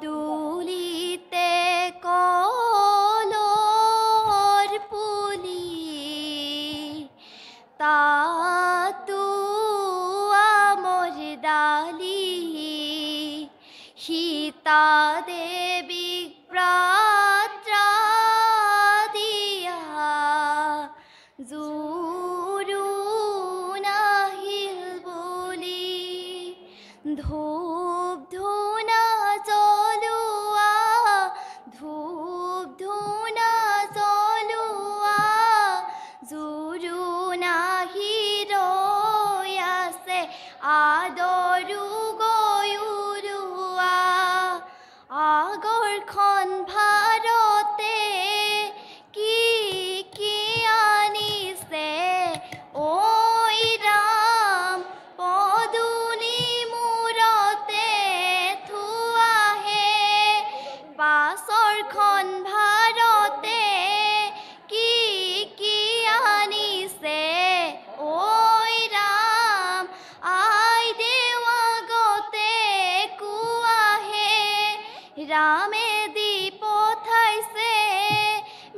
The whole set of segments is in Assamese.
পদূলিতে কলৰ পুলি তাতু আমৰ ডালি সীতা দেবী প্ৰাত্ৰা দিয়া জুৰু নাহিল বলি ধূপ ধুনা জ্বলোৱা ধূপ ধুনা জ্বলোৱা জুৰু নাহি ৰৈ আছে আদৰু গৈ উৰুৱা আগৰখন ভাৰতে কি কি আনিছে ঐ ৰাম পদূলি মূৰতে থোৱাহে পাছৰখন ভাৰতে কি কি আনিছে ঐ ৰাম আই দেৱাগতে কোৱাহে ৰামে দি পঠাইছে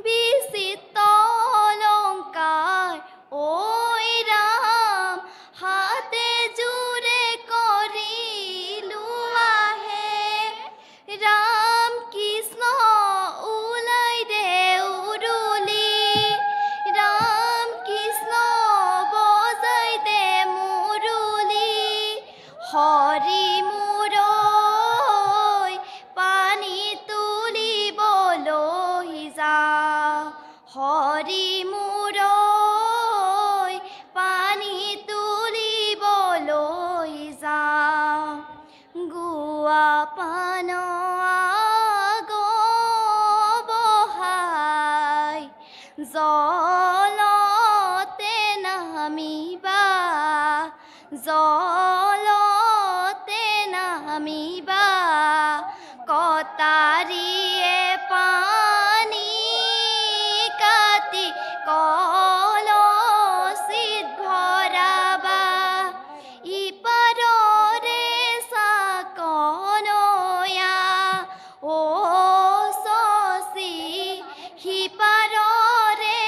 বিচিত্ৰ অলংকাৰ ঐ ৰাম হাতে জোৰে কৰি লোৱাহে ৰাম কৃষ্ণ ওলাই দে উৰুলি ৰাম কৃষ্ণ বজাই দে মুৰুলি হৰি মূৰৈ পানী তুলিবলৈ যাওঁ হৰি মূৰৈ পানী তুলিবলৈ যাওঁ গুৱা পান আগবঢ়াই জলতে নামিবা জলতে নামিবা কটাৰীয়ে পানী কাটি কলচীত ভৰাবা ইপাৰৰে চাকনৈয়া ও শশী সিপাৰৰে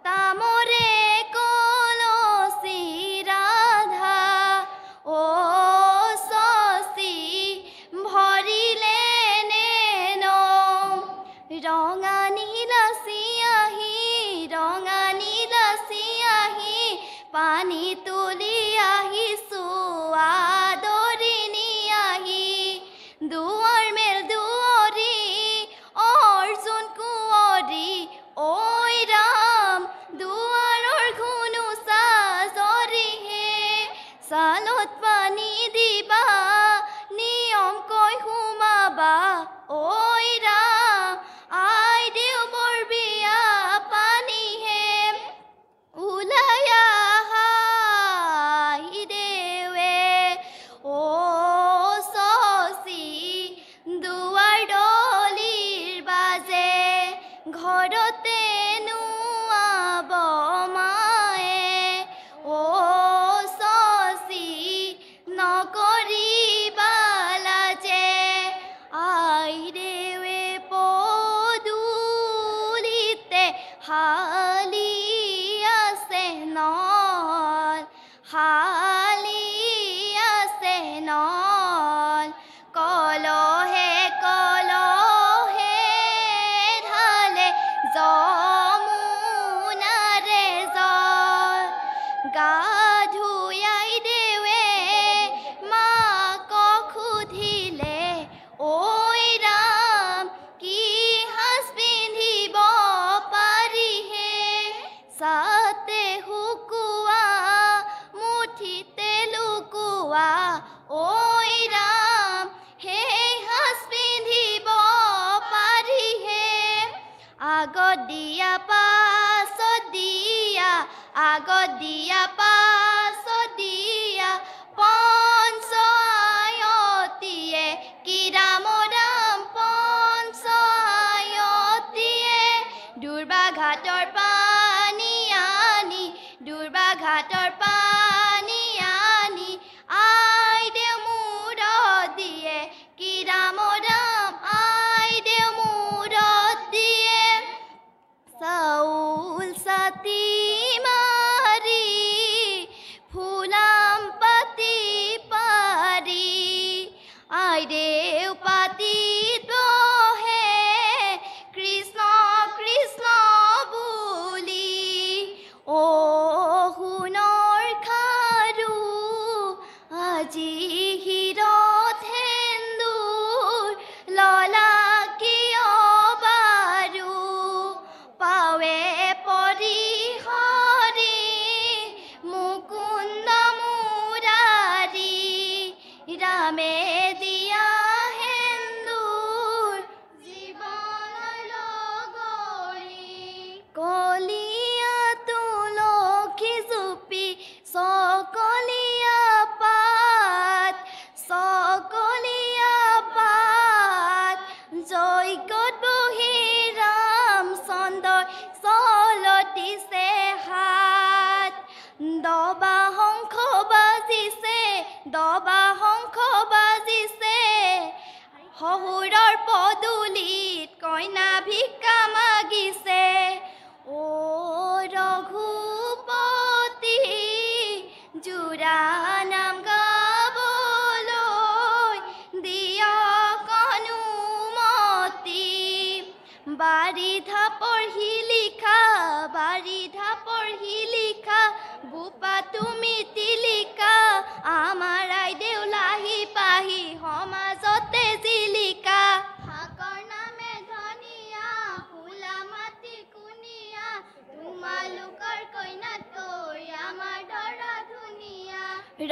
তামৰে কলচী ৰাধা ও শশী ভৰিলে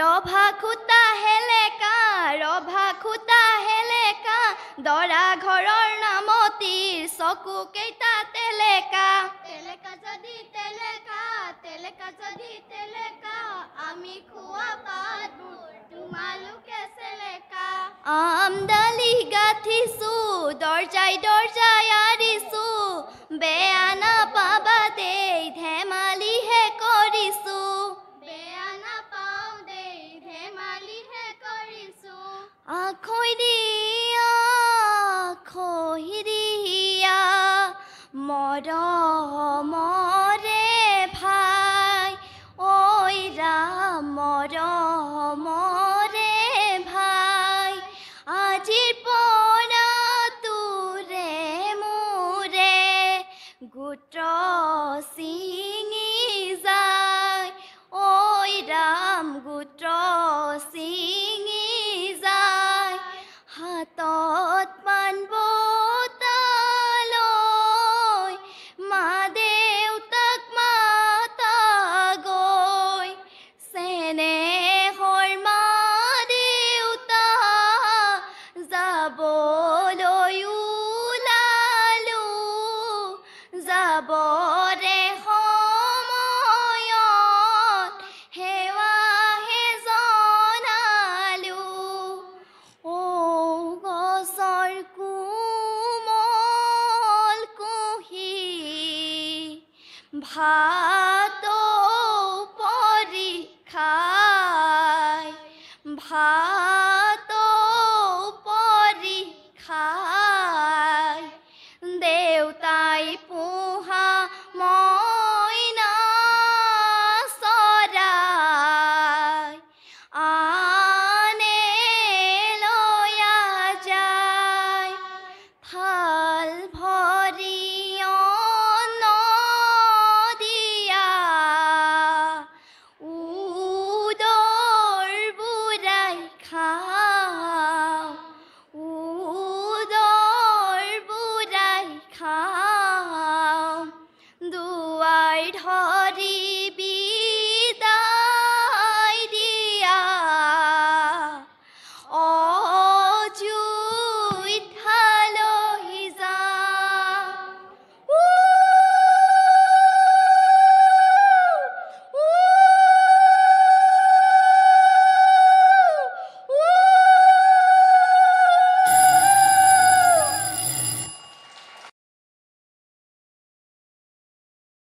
ৰভা খুটা হেলেকা ৰভা খুটা হেলেকা দৰা ঘৰৰ নামতিৰ চকু কেইটা তেলেকা তেলেকা যদি তেলেকা আমি খোৱা পাতবোৰ তোমালোকে চেলেকা আমদালি গাঠিছো দৰ্জাই আৰিছো বেয়া নাপাবা দেই ধেমালিহে কৰিছো আখৈ দিয়া মৰমৰে ভাই ঐ ৰাম মৰমৰে ভাই আজিৰ পৰা তোৰে মোৰে গোত্ৰ ছিঙি যায় ঐ ৰাম গোত্ৰ ছিঙি যায় হাতত পাণ বঁটা লৈ মা দেউতাক মাতা গৈ চেনেহৰ মা দেউতা যাবলৈ ওলালো যাবৰে সময়ত সেৱাহে জনালো ও গছৰ কোমল কুহি ভাল